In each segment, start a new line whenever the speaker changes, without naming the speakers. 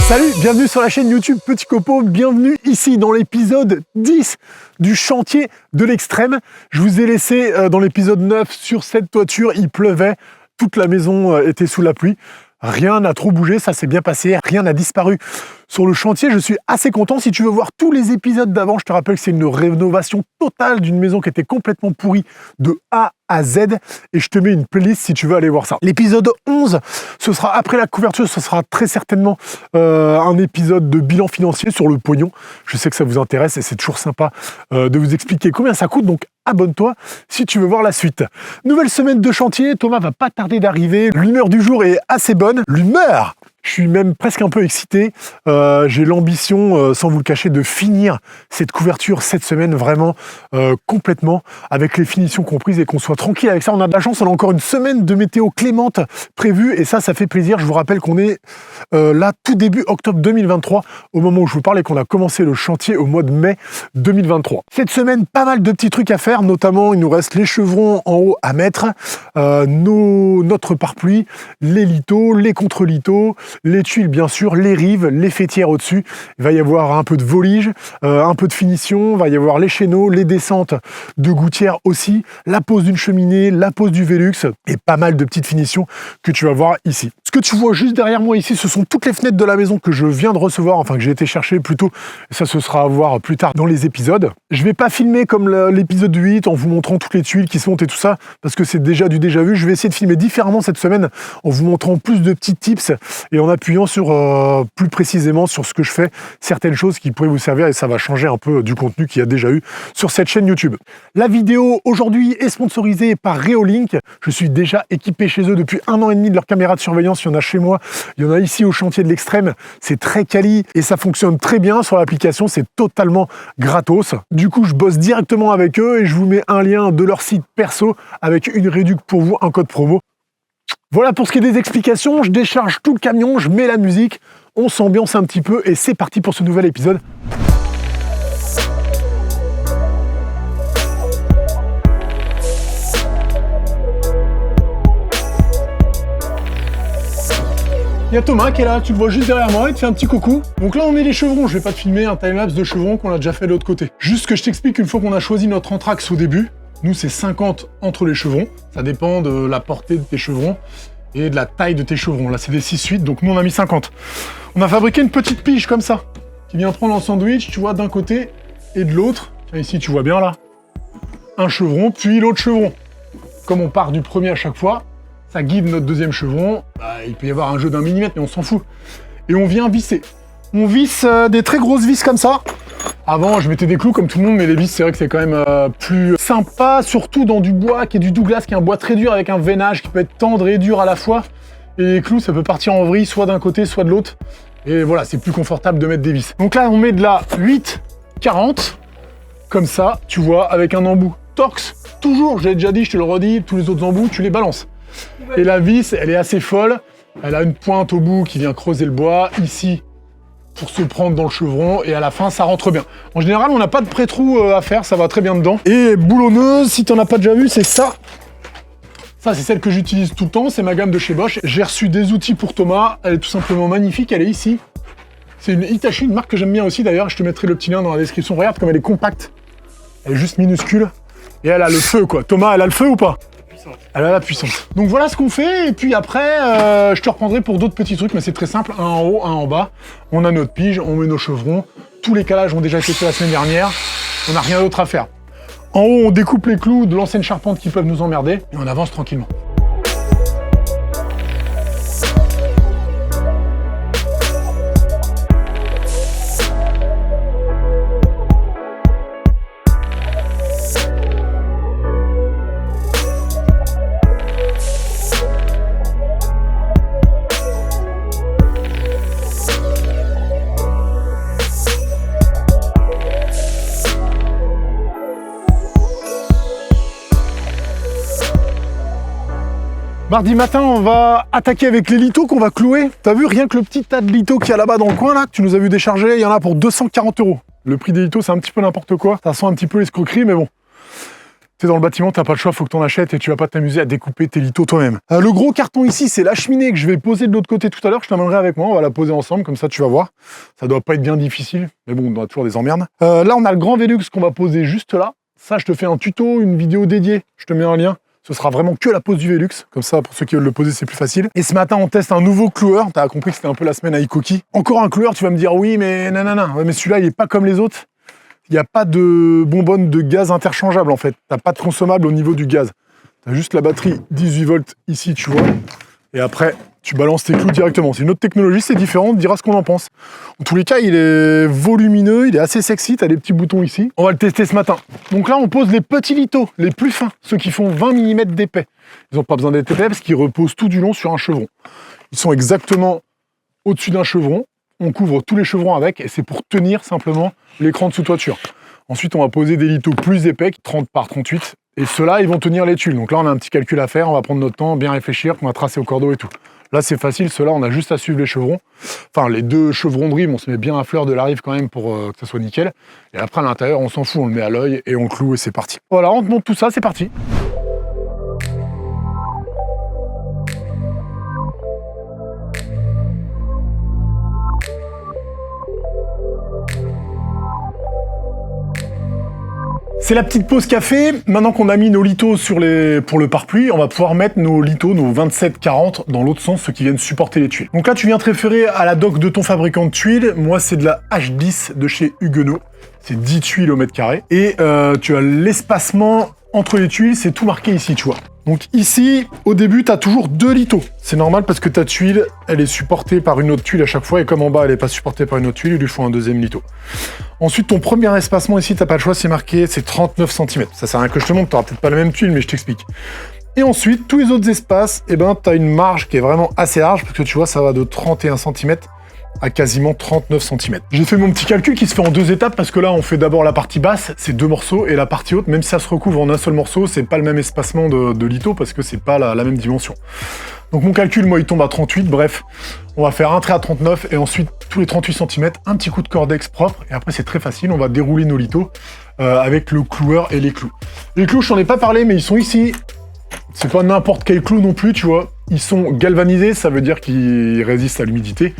Salut, bienvenue sur la chaîne YouTube Petit Copeau, bienvenue ici dans l'épisode 10 du chantier de l'extrême. Je vous ai laissé dans l'épisode 9 sur cette toiture, il pleuvait, toute la maison était sous la pluie. Rien n'a trop bougé, ça s'est bien passé, rien n'a disparu sur le chantier. Je suis assez content. Si tu veux voir tous les épisodes d'avant, je te rappelle que c'est une rénovation totale d'une maison qui était complètement pourrie de A à Z. Et je te mets une playlist si tu veux aller voir ça. L'épisode 11, ce sera après la couverture, ce sera très certainement un épisode de bilan financier sur le pognon. Je sais que ça vous intéresse et c'est toujours sympa de vous expliquer combien ça coûte. Donc abonne-toi si tu veux voir la suite. Nouvelle semaine de chantier, Thomas va pas tarder d'arriver. L'humeur du jour est assez bonne. L'humeur! Je suis même presque un peu excité. J'ai l'ambition, sans vous le cacher, de finir cette couverture cette semaine vraiment complètement avec les finitions comprises et qu'on soit tranquille avec ça. On a de la chance, on a encore une semaine de météo clémente prévue et ça fait plaisir. Je vous rappelle qu'on est là tout début octobre 2023 au moment où je vous parle et qu'on a commencé le chantier au mois de mai 2023. Cette semaine, pas mal de petits trucs à faire, notamment il nous reste les chevrons en haut à mettre, notre pare-pluie, les lithos, les contre-lithos, les tuiles bien sûr, les rives, les faîtières au-dessus. Il va y avoir un peu de volige, un peu de finition, il va y avoir les chéneaux, les descentes de gouttières aussi, la pose d'une cheminée, la pose du Velux et pas mal de petites finitions que tu vas voir ici. Ce que tu vois juste derrière moi ici, ce sont toutes les fenêtres de la maison que je viens de recevoir, enfin que j'ai été chercher plutôt. Ça, ce sera à voir plus tard dans les épisodes. Je vais pas filmer comme l'épisode 8 en vous montrant toutes les tuiles qui se montent et tout ça, parce que c'est déjà du déjà vu. Je vais essayer de filmer différemment cette semaine en vous montrant plus de petits tips et en appuyant sur plus précisément sur ce que je fais, certaines choses qui pourraient vous servir et ça va changer un peu du contenu qu'il y a déjà eu sur cette chaîne YouTube. La vidéo aujourd'hui est sponsorisée par Reolink. Je suis déjà équipé chez eux depuis 1 an et demi de leur caméra de surveillance. Il y en a chez moi, il y en a ici au chantier de l'extrême. C'est très quali et ça fonctionne très bien sur l'application. C'est totalement gratos. Du coup, je bosse directement avec eux et je vous mets un lien de leur site perso avec une réduc pour vous, un code promo. Voilà pour ce qui est des explications. Je décharge tout le camion, je mets la musique, on s'ambiance un petit peu et c'est parti pour ce nouvel épisode. Il y a Thomas qui est là, tu le vois juste derrière moi, il te fait un petit coucou. Donc là on met les chevrons, je vais pas te filmer un timelapse de chevrons qu'on a déjà fait de l'autre côté. Juste que je t'explique une fois qu'on a choisi notre entraxe au début, nous c'est 50 entre les chevrons, ça dépend de la portée de tes chevrons et de la taille de tes chevrons. Là c'est des 6/8, donc nous on a mis 50. On a fabriqué une petite pige comme ça, qui vient prendre en sandwich, tu vois, d'un côté et de l'autre. Ici tu vois bien là, un chevron, puis l'autre chevron. Comme on part du premier à chaque fois, ça guide notre deuxième chevron, il peut y avoir un jeu d'1 millimètre, mais on s'en fout. Et on vient visser. On visse des très grosses vis comme ça. Avant, je mettais des clous comme tout le monde, mais les vis, c'est vrai que c'est quand même plus sympa, surtout dans du bois qui est du Douglas, qui est un bois très dur avec un veinage qui peut être tendre et dur à la fois. Et les clous, ça peut partir en vrille, soit d'un côté, soit de l'autre. Et voilà, c'est plus confortable de mettre des vis. Donc là, on met de la 8/40, comme ça, tu vois, avec un embout Torx. Toujours, j'ai déjà dit, je te le redis, tous les autres embouts, tu les balances. Et la vis, elle est assez folle. Elle a une pointe au bout qui vient creuser le bois, ici, pour se prendre dans le chevron, et à la fin, ça rentre bien. En général, on n'a pas de pré-trou à faire, ça va très bien dedans. Et boulonneuse, si t'en as pas déjà vu, c'est ça. Ça, c'est celle que j'utilise tout le temps, c'est ma gamme de chez Bosch. J'ai reçu des outils pour Thomas, elle est tout simplement magnifique, elle est ici. C'est une Hitachi, une marque que j'aime bien aussi d'ailleurs, je te mettrai le petit lien dans la description. Regarde comme elle est compacte, elle est juste minuscule, et elle a le feu quoi. Thomas, elle a le feu ou pas ? Elle a la puissance. Donc voilà ce qu'on fait, et puis après, je te reprendrai pour d'autres petits trucs, mais c'est très simple, un en haut, un en bas. On a notre pige, on met nos chevrons, tous les calages ont déjà été faits la semaine dernière, on n'a rien d'autre à faire. En haut, on découpe les clous de l'ancienne charpente qui peuvent nous emmerder, et on avance tranquillement. Mardi matin, on va attaquer avec les lithos qu'on va clouer. T'as vu, rien que le petit tas de lithos qu'il y a là-bas dans le coin, là, que tu nous as vu décharger, il y en a pour 240 €. Le prix des lithos, c'est un petit peu n'importe quoi. Ça sent un petit peu l'escroquerie, mais bon. Tu es dans le bâtiment, t'as pas le choix, faut que t'en achètes et tu vas pas t'amuser à découper tes litos toi-même. Le gros carton ici, c'est la cheminée que je vais poser de l'autre côté tout à l'heure. Je t'emmènerai avec moi, on va la poser ensemble, comme ça tu vas voir. Ça doit pas être bien difficile, mais bon, on a toujours des emmerdes. Là, on a le grand Velux qu'on va poser juste là. Ça, je te fais un tuto, une vidéo dédiée. Je te mets un lien. Ce sera vraiment que la pose du Velux. Comme ça, pour ceux qui veulent le poser, c'est plus facile. Et ce matin, on teste un nouveau cloueur. T'as compris que c'était un peu la semaine à Ikoki. Encore un cloueur, tu vas me dire, oui, mais nanana. Ouais, mais celui-là, il est pas comme les autres. Il n'y a pas de bonbonne de gaz interchangeable, en fait. T'as pas de consommable au niveau du gaz. T'as juste la batterie 18 volts ici, tu vois. Et après, tu balances tes clous directement. C'est une autre technologie, c'est différent, on te dira ce qu'on en pense. En tous les cas, il est volumineux, il est assez sexy, t'as des petits boutons ici. On va le tester ce matin. Donc là, on pose les petits litos, les plus fins, ceux qui font 20 mm d'épais. Ils n'ont pas besoin d'être épais parce qu'ils reposent tout du long sur un chevron. Ils sont exactement au-dessus d'un chevron. On couvre tous les chevrons avec et c'est pour tenir simplement l'écran de sous-toiture. Ensuite, on va poser des litos plus épais, 30 par 38. Et ceux-là, ils vont tenir les tuiles. Donc là, on a un petit calcul à faire, on va prendre notre temps, bien réfléchir, qu'on va tracer au cordeau et tout. Là, c'est facile, ceux-là, on a juste à suivre les chevrons. Enfin, les deux chevrons de rive, on se met bien à fleur de la rive quand même pour que ça soit nickel. Et après, à l'intérieur, on s'en fout, on le met à l'œil et on le cloue et c'est parti. Voilà, on te montre tout ça, c'est parti. C'est la petite pause café. Maintenant qu'on a mis nos litos pour le pare-pluie, on va pouvoir mettre nos litos, nos 27-40 dans l'autre sens, ceux qui viennent supporter les tuiles. Donc là, tu viens te référer à la doc de ton fabricant de tuiles. Moi, c'est de la H10 de chez Huguenot. C'est 10 tuiles au mètre carré. Et tu as l'espacement entre les tuiles, c'est tout marqué ici, tu vois. Donc ici, au début, tu as toujours 2 litos. C'est normal parce que ta tuile, elle est supportée par une autre tuile à chaque fois. Et comme en bas, elle n'est pas supportée par une autre tuile, il lui faut un deuxième lito. Ensuite, ton premier espacement ici, t'as pas le choix, c'est marqué, c'est 39 cm. Ça sert à rien que je te montre, t'auras peut-être pas la même tuile, mais je t'explique. Et ensuite, tous les autres espaces, eh ben, t'as une marge qui est vraiment assez large, parce que tu vois, ça va de 31 cm à quasiment 39 cm. J'ai fait mon petit calcul qui se fait en 2 étapes, parce que là, on fait d'abord la partie basse, c'est 2 morceaux, et la partie haute, même si ça se recouvre en un seul morceau, c'est pas le même espacement de lito, parce que c'est pas la même dimension. Donc mon calcul, moi, il tombe à 38, bref, on va faire un trait à 39, et ensuite, tous les 38 cm, un petit coup de cordex propre, et après c'est très facile, on va dérouler nos litos avec le cloueur et les clous. Les clous, je t'en ai pas parlé, mais ils sont ici. C'est pas n'importe quel clou non plus, tu vois. Ils sont galvanisés, ça veut dire qu'ils résistent à l'humidité.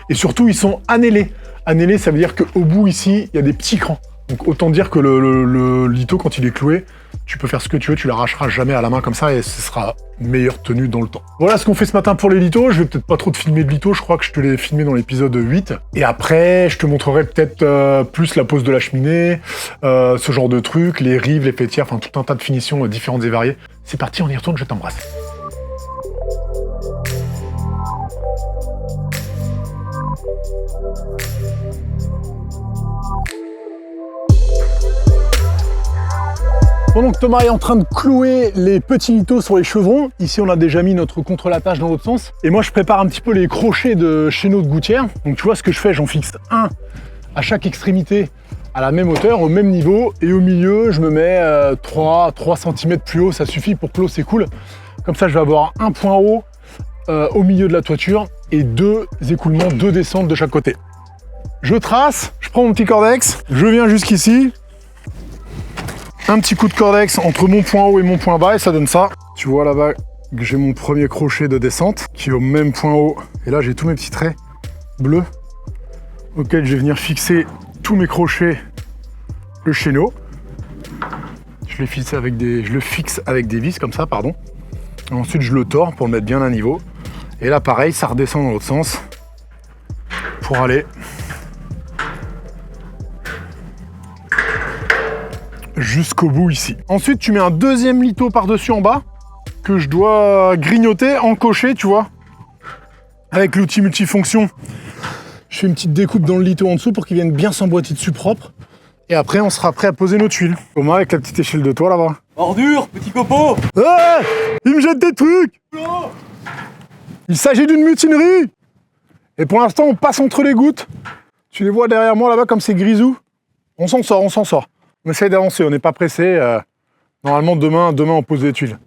Et surtout, ils sont annelés. Annelés, ça veut dire qu'au bout, ici, il y a des petits crans. Donc autant dire que le lito, quand il est cloué, tu peux faire ce que tu veux, tu l'arracheras jamais à la main comme ça et ce sera meilleure tenue dans le temps. Voilà ce qu'on fait ce matin pour les litos. Je vais peut-être pas trop te filmer de litos, je crois que je te l'ai filmé dans l'épisode 8. Et après, je te montrerai peut-être plus la pose de la cheminée, ce genre de trucs, les rives, les fêtières, enfin tout un tas de finitions différentes et variées. C'est parti, on y retourne, je t'embrasse. Pendant que Thomas est en train de clouer les petits litos sur les chevrons, ici on a déjà mis notre contre-l'attache dans l'autre sens. Et moi je prépare un petit peu les crochets de chéneaux de gouttière. Donc tu vois ce que je fais, j'en fixe un à chaque extrémité à la même hauteur, au même niveau. Et au milieu, je me mets 3 cm plus haut, ça suffit pour que l'eau s'écoule. Comme ça je vais avoir un point haut au milieu de la toiture et 2 écoulements, 2 descentes de chaque côté. Je trace, je prends mon petit cordex, je viens jusqu'ici. Un petit coup de cordex entre mon point haut et mon point bas et ça donne ça. Tu vois là-bas que j'ai mon premier crochet de descente qui est au même point haut. Et là j'ai tous mes petits traits bleus auxquels je vais venir fixer tous mes crochets le chéneau. Je le fixe avec des vis comme ça, pardon. Et ensuite je le tords pour le mettre bien à niveau. Et là pareil, ça redescend dans l'autre sens pour aller jusqu'au bout ici. Ensuite, tu mets un deuxième lito par-dessus en bas que je dois grignoter, encocher, tu vois. Avec l'outil multifonction, je fais une petite découpe dans le lito en dessous pour qu'il vienne bien s'emboîter dessus propre. Et après, on sera prêt à poser nos tuiles. Thomas, avec la petite échelle de toit là-bas.
Ordure, petit copeau.
Ah, il me jette des trucs. Il s'agit d'une mutinerie. Et pour l'instant, on passe entre les gouttes. Tu les vois derrière moi là-bas comme c'est grisou. On s'en sort, on s'en sort. On essaie d'avancer, on n'est pas pressé. Normalement, demain, on pose des tuiles.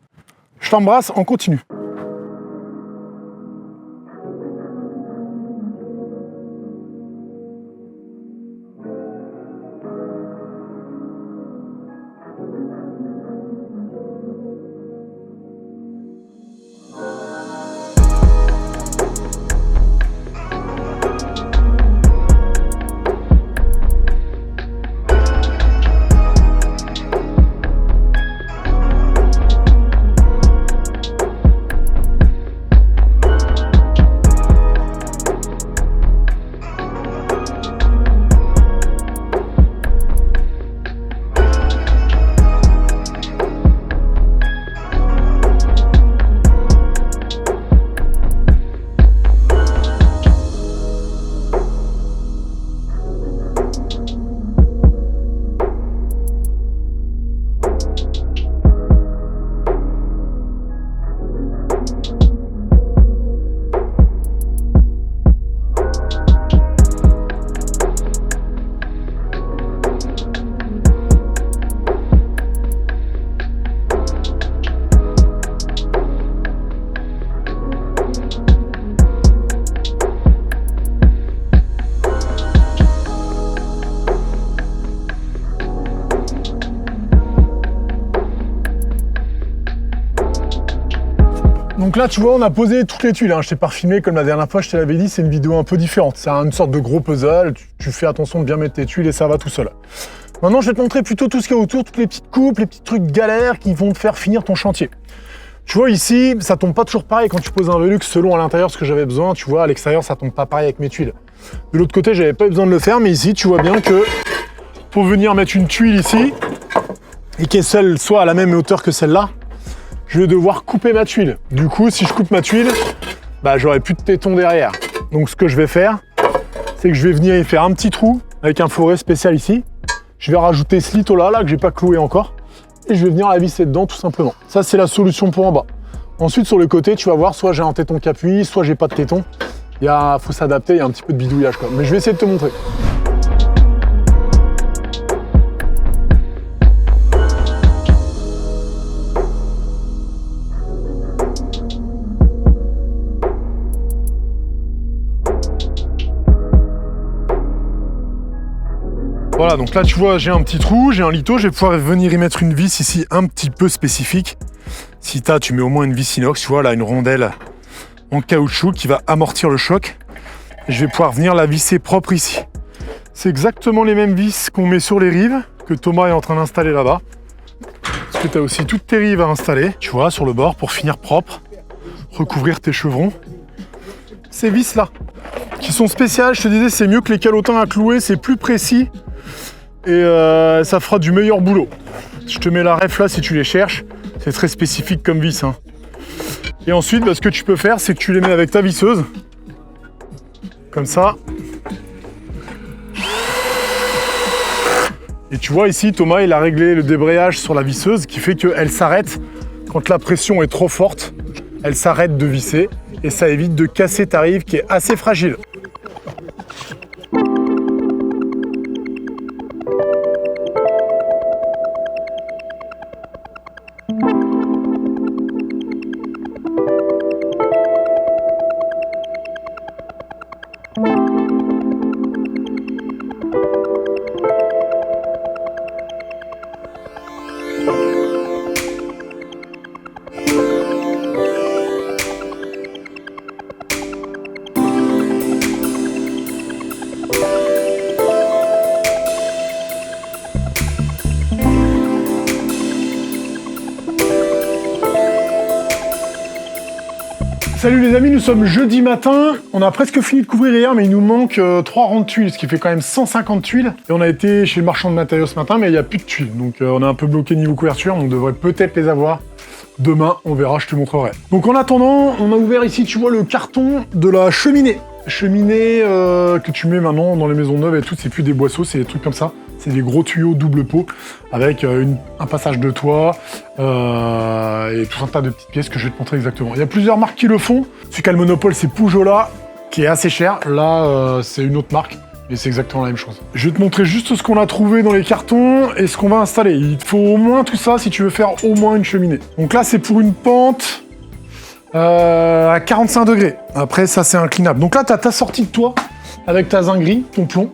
Je t'embrasse, on continue. là, tu vois, on a posé toutes les tuiles. Hein. Je t'ai pas filmé comme la dernière fois, je te l'avais dit, c'est une vidéo un peu différente. C'est une sorte de gros puzzle. Tu fais attention de bien mettre tes tuiles et ça va tout seul. Maintenant, je vais te montrer plutôt tout ce qu'il y a autour, toutes les petites coupes, les petits trucs galères qui vont te faire finir ton chantier. Tu vois, ici, ça tombe pas toujours pareil quand tu poses un Velux selon à l'intérieur ce que j'avais besoin. Tu vois, à l'extérieur, ça tombe pas pareil avec mes tuiles. De l'autre côté, j'avais pas eu besoin de le faire, mais ici, tu vois bien que pour venir mettre une tuile ici, et qu'elle soit à la même hauteur que celle-là, je vais devoir couper ma tuile. Du coup, si je coupe ma tuile, bah, j'aurai plus de téton derrière. Donc ce que je vais faire, c'est que je vais venir y faire un petit trou avec un fourré spécial ici. Je vais rajouter ce litho-là, que j'ai pas cloué encore, et je vais venir la visser dedans tout simplement. Ça, c'est la solution pour en bas. Ensuite, sur le côté, tu vas voir, soit j'ai un téton qui appuie, soit j'ai pas de téton. Faut s'adapter, il y a un petit peu de bidouillage, quoi. Mais je vais essayer de te montrer. Voilà, donc là tu vois, j'ai un petit trou, j'ai un litho, je vais pouvoir venir y mettre une vis ici un petit peu spécifique. Si tu mets au moins une vis inox, tu vois là, une rondelle en caoutchouc qui va amortir le choc. Et je vais pouvoir venir la visser propre ici. C'est exactement les mêmes vis qu'on met sur les rives, que Thomas est en train d'installer là-bas. Parce que tu as aussi toutes tes rives à installer, tu vois, sur le bord pour finir propre, recouvrir tes chevrons. Ces vis là, qui sont spéciales, je te disais, c'est mieux que les calotins à clouer, c'est plus précis. Et ça fera du meilleur boulot. Je te mets la ref là si tu les cherches. C'est très spécifique comme vis. Hein. Et ensuite, ce que tu peux faire, c'est que tu les mets avec ta visseuse. Comme ça. Et tu vois ici, Thomas, il a réglé le débrayage sur la visseuse, qui fait qu'elle s'arrête quand la pression est trop forte. Elle s'arrête de visser et ça évite de casser ta rive qui est assez fragile. Salut les amis, nous sommes jeudi matin, on a presque fini de couvrir hier mais il nous manque 3 rangs de tuiles, ce qui fait quand même 150 tuiles. Et on a été chez le marchand de matériaux ce matin mais il n'y a plus de tuiles, donc on est un peu bloqué niveau couverture, on devrait peut-être les avoir. Demain, on verra, je te montrerai. Donc en attendant, on a ouvert ici, tu vois, le carton de la cheminée. Cheminée que tu mets maintenant dans les maisons neuves et tout, c'est plus des boisseaux, c'est des trucs comme ça. C'est des gros tuyaux double pot avec un passage de toit et tout un tas de petites pièces que je vais te montrer exactement. Il y a plusieurs marques qui le font. Celui qui a le monopole, c'est Pujola, qui est assez cher. Là, c'est une autre marque, mais c'est exactement la même chose. Je vais te montrer juste ce qu'on a trouvé dans les cartons et ce qu'on va installer. Il te faut au moins tout ça si tu veux faire au moins une cheminée. Donc là, c'est pour une pente à 45 degrés. Après, ça, c'est inclinable. Donc là, tu as ta sortie de toit avec ta zinguerie, ton plomb,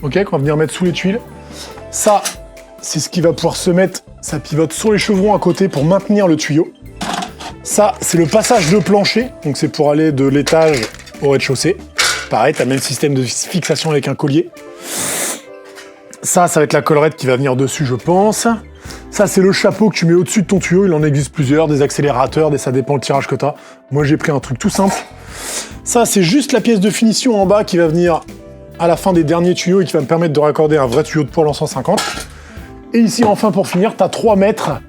ok, qu'on va venir mettre sous les tuiles. Ça, c'est ce qui va pouvoir se mettre, ça pivote sur les chevrons à côté pour maintenir le tuyau. Ça, c'est le passage de plancher, donc c'est pour aller de l'étage au rez-de-chaussée. Pareil, tu as le même système de fixation avec un collier. Ça va être la collerette qui va venir dessus, je pense. Ça, c'est le chapeau que tu mets au-dessus de ton tuyau. Il en existe plusieurs, des accélérateurs, ça dépend le tirage que tu as. Moi, j'ai pris un truc tout simple. Ça, c'est juste la pièce de finition en bas qui va venir à la fin des derniers tuyaux et qui va me permettre de raccorder un vrai tuyau de poêle en 150. Et ici, enfin, pour finir, tu as 3 mètres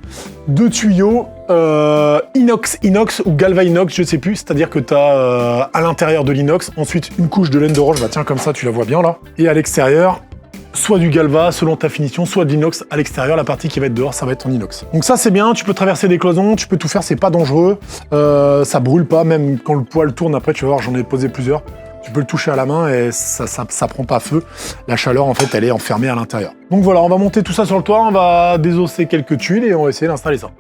de tuyaux inox ou galva inox, je sais plus. C'est-à-dire que tu as à l'intérieur de l'inox, ensuite une couche de laine de roche, bah tiens, comme ça, tu la vois bien là. Et à l'extérieur, soit du galva selon ta finition, soit de l'inox à l'extérieur. La partie qui va être dehors, ça va être en inox. Donc ça, c'est bien. Tu peux traverser des cloisons, tu peux tout faire, c'est pas dangereux. Ça brûle pas, même quand le poêle tourne. Après, tu vas voir, j'en ai posé plusieurs. Tu peux le toucher à la main et ça prend pas feu. La chaleur, en fait, elle est enfermée à l'intérieur. Donc voilà, on va monter tout ça sur le toit, on va désosser quelques tuiles et on va essayer d'installer ça.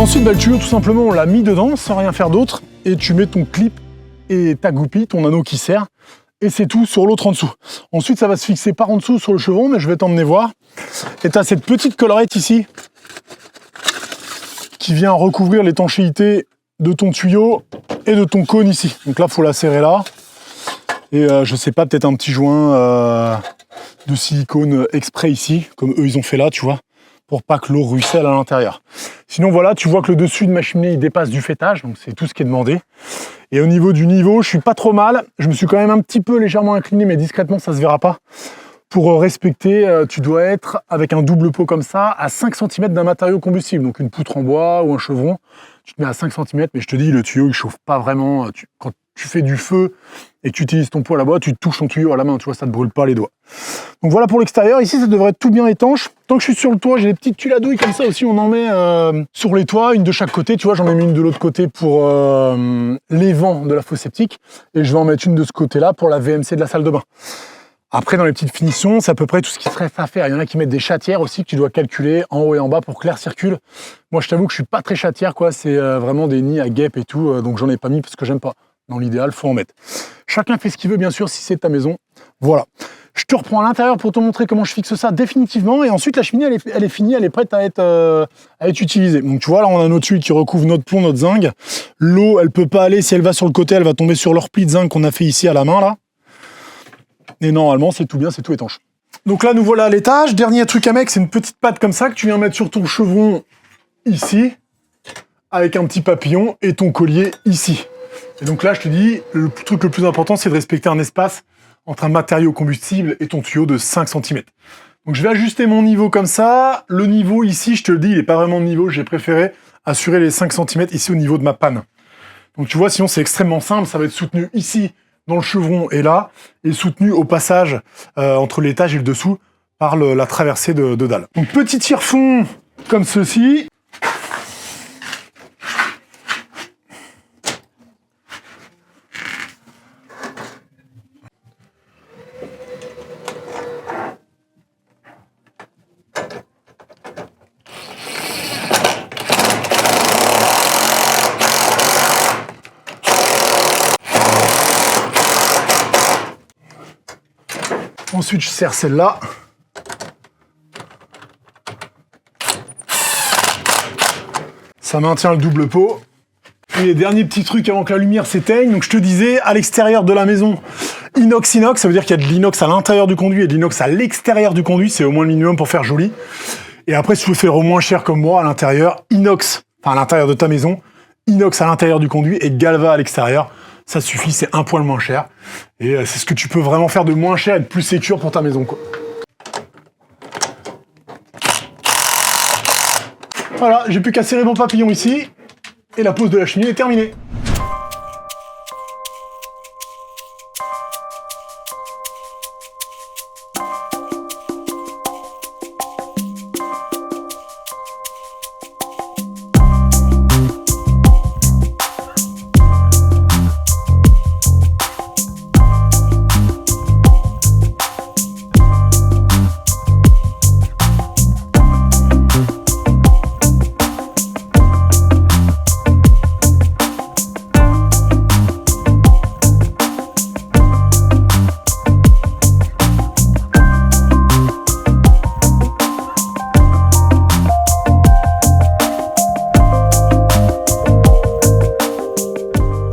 Ensuite, le tuyau, tout simplement, on l'a mis dedans sans rien faire d'autre. Et tu mets ton clip et ta goupille, ton anneau qui sert. Et c'est tout sur l'autre en dessous. Ensuite, ça va se fixer par en dessous sur le chevron, mais je vais t'emmener voir. Et tu as cette petite collerette ici qui vient recouvrir l'étanchéité de ton tuyau et de ton cône ici. Donc là, il faut la serrer là. Et je sais pas, peut-être un petit joint de silicone exprès ici, comme eux, ils ont fait là, tu vois, pour pas que l'eau ruisselle à l'intérieur. Sinon, voilà, tu vois que le dessus de ma cheminée, il dépasse du faîtage, donc c'est tout ce qui est demandé. Et au niveau du niveau, je suis pas trop mal. Je me suis quand même un petit peu légèrement incliné, mais discrètement, ça se verra pas. Pour respecter, tu dois être avec un double pot comme ça, à 5 cm d'un matériau combustible. Donc une poutre en bois ou un chevron, tu te mets à 5 cm, mais je te dis, le tuyau, il chauffe pas vraiment. Quand tu fais du feu et que tu utilises ton pot à la bois, tu touches ton tuyau à la main, tu vois, ça te brûle pas les doigts. Donc voilà pour l'extérieur. Ici, ça devrait être tout bien étanche. Tant que je suis sur le toit, j'ai des petites tuiles à douille comme ça aussi. On en met sur les toits, une de chaque côté. Tu vois, j'en ai mis une de l'autre côté pour les vents de la fosse septique. Et je vais en mettre une de ce côté-là pour la VMC de la salle de bain. Après, dans les petites finitions, c'est à peu près tout ce qui se reste à faire. Il y en a qui mettent des chatières aussi que tu dois calculer en haut et en bas pour que l'air circule. Moi, je t'avoue que je suis pas très chatière, quoi. C'est vraiment des nids à guêpes et tout. Donc, j'en ai pas mis parce que j'aime pas. Dans l'idéal, faut en mettre. Chacun fait ce qu'il veut, bien sûr, si c'est ta maison. Voilà. Je te reprends à l'intérieur pour te montrer comment je fixe ça définitivement. Et ensuite, la cheminée, elle est finie, elle est prête à être utilisée. Donc, tu vois, là, on a notre tuile qui recouvre notre plomb, notre zinc. L'eau, elle peut pas aller. Si elle va sur le côté, elle va tomber sur le repli de zinc qu'on a fait ici à la main, là. Et normalement, c'est tout bien, c'est tout étanche. Donc là, nous voilà à l'étage. Dernier truc à mettre, c'est une petite patte comme ça que tu viens mettre sur ton chevron ici, avec un petit papillon et ton collier ici. Et donc là, je te dis, le truc le plus important, c'est de respecter un espace entre un matériau combustible et ton tuyau de 5 cm. Donc je vais ajuster mon niveau comme ça. Le niveau ici, je te le dis, il n'est pas vraiment de niveau. J'ai préféré assurer les 5 cm ici au niveau de ma panne. Donc tu vois, sinon c'est extrêmement simple. Ça va être soutenu ici, dans le chevron et là, et soutenu au passage entre l'étage et le dessous par la traversée de dalle. Donc petit tire-fond comme ceci. Ensuite, je serre celle-là. Ça maintient le double pot. Et les derniers petits trucs avant que la lumière s'éteigne. Donc je te disais, à l'extérieur de la maison, inox-inox, ça veut dire qu'il y a de l'inox à l'intérieur du conduit et de l'inox à l'extérieur du conduit. C'est au moins le minimum pour faire joli. Et après, si tu veux faire au moins cher comme moi, à l'intérieur, inox, enfin à l'intérieur de ta maison, inox à l'intérieur du conduit et galva à l'extérieur. Ça suffit, c'est un poil moins cher. Et c'est ce que tu peux vraiment faire de moins cher et de plus sécure pour ta maison, quoi. Voilà, j'ai plus qu'à serrer mon papillon ici. Et la pose de la cheminée est terminée.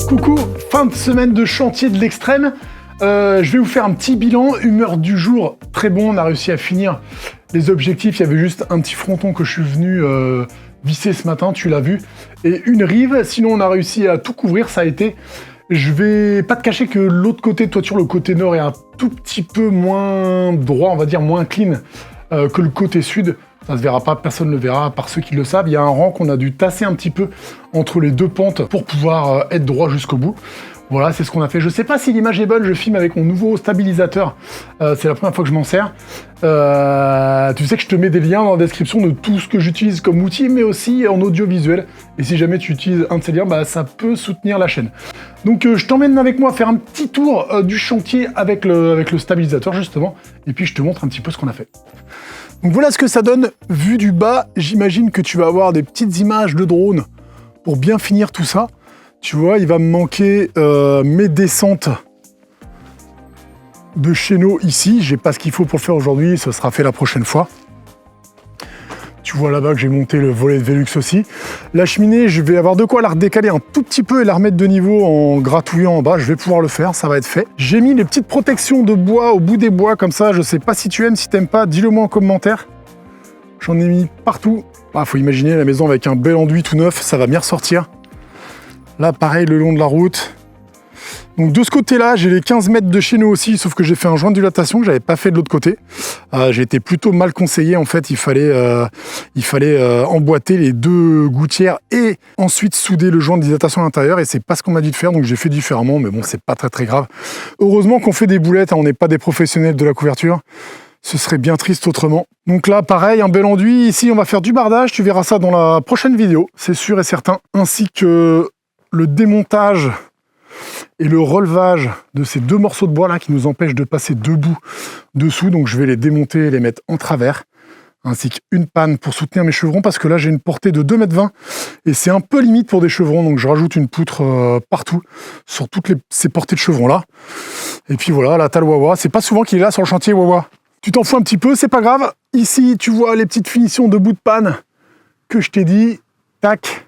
Coucou, fin de semaine de chantier de l'extrême. Je vais vous faire un petit bilan, humeur du jour, très bon, on a réussi à finir les objectifs. Il y avait juste un petit fronton que je suis venu visser ce matin, tu l'as vu, et une rive. Sinon, on a réussi à tout couvrir, ça a été. Je vais pas te cacher que l'autre côté de toiture, le côté nord, est un tout petit peu moins droit, on va dire moins clean que le côté sud. Ça se verra pas, personne ne le verra, par ceux qui le savent. Il y a un rang qu'on a dû tasser un petit peu entre les deux pentes pour pouvoir être droit jusqu'au bout. Voilà, c'est ce qu'on a fait. Je sais pas si l'image est bonne, je filme avec mon nouveau stabilisateur. C'est la première fois que je m'en sers. Tu sais que je te mets des liens dans la description de tout ce que j'utilise comme outil, mais aussi en audiovisuel. Et si jamais tu utilises un de ces liens, bah, ça peut soutenir la chaîne. Donc je t'emmène avec moi faire un petit tour du chantier avec le stabilisateur, justement. Et puis je te montre un petit peu ce qu'on a fait. Donc voilà ce que ça donne vu du bas. J'imagine que tu vas avoir des petites images de drone pour bien finir tout ça. Tu vois, il va me manquer mes descentes de chéneaux ici. J'ai pas ce qu'il faut pour le faire aujourd'hui, ce sera fait la prochaine fois. Tu vois là-bas que j'ai monté le volet de Velux aussi. La cheminée, je vais avoir de quoi la redécaler un tout petit peu et la remettre de niveau en gratouillant en bas. Je vais pouvoir le faire, ça va être fait. J'ai mis les petites protections de bois au bout des bois comme ça. Je sais pas si tu aimes, si t'aimes pas, dis-le moi en commentaire. J'en ai mis partout. Ah, faut imaginer la maison avec un bel enduit tout neuf, ça va bien ressortir. Là, pareil, le long de la route. Donc de ce côté-là, j'ai les 15 mètres de chéneaux aussi, sauf que j'ai fait un joint de dilatation que j'avais pas fait de l'autre côté. J'ai été plutôt mal conseillé, en fait, il fallait emboîter les deux gouttières et ensuite souder le joint de dilatation à l'intérieur, et c'est pas ce qu'on m'a dit de faire, donc j'ai fait différemment, mais bon, c'est pas très grave. Heureusement qu'on fait des boulettes, hein, on n'est pas des professionnels de la couverture. Ce serait bien triste autrement. Donc là, pareil, un bel enduit. Ici, on va faire du bardage, tu verras ça dans la prochaine vidéo, c'est sûr et certain, ainsi que le démontage et le relevage de ces deux morceaux de bois là qui nous empêchent de passer debout dessous. Donc je vais les démonter et les mettre en travers, ainsi qu'une panne pour soutenir mes chevrons, parce que là j'ai une portée de 2,20 m et c'est un peu limite pour des chevrons, donc je rajoute une poutre partout sur toutes ces portées de chevrons là. Et puis voilà, là t'as le Wawa, c'est pas souvent qu'il est là sur le chantier Wawa. Tu t'en fous un petit peu, c'est pas grave. Ici tu vois les petites finitions de bout de panne que je t'ai dit, tac.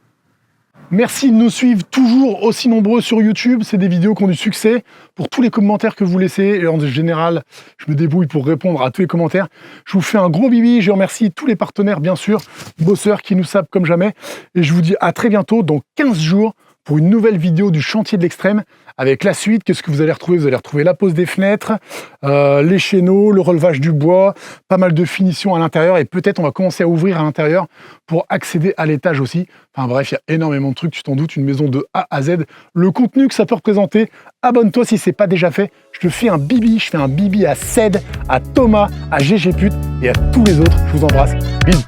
Merci de nous suivre toujours aussi nombreux sur YouTube, c'est des vidéos qui ont du succès. Pour tous les commentaires que vous laissez, et en général, je me débrouille pour répondre à tous les commentaires. Je vous fais un gros bibi, je remercie tous les partenaires, bien sûr, bosseurs qui nous sapent comme jamais. Et je vous dis à très bientôt, dans 15 jours, pour une nouvelle vidéo du chantier de l'extrême. Avec la suite, qu'est-ce que vous allez retrouver? Vous allez retrouver la pose des fenêtres, les chéneaux, le relevage du bois, pas mal de finitions à l'intérieur, et peut-être on va commencer à ouvrir à l'intérieur pour accéder à l'étage aussi. Enfin bref, il y a énormément de trucs, tu t'en doutes, une maison de A à Z. Le contenu que ça peut représenter, abonne-toi si c'est pas déjà fait. Je te fais un bibi, je fais un bibi à Ced, à Thomas, à GG Pute et à tous les autres. Je vous embrasse. Bisous.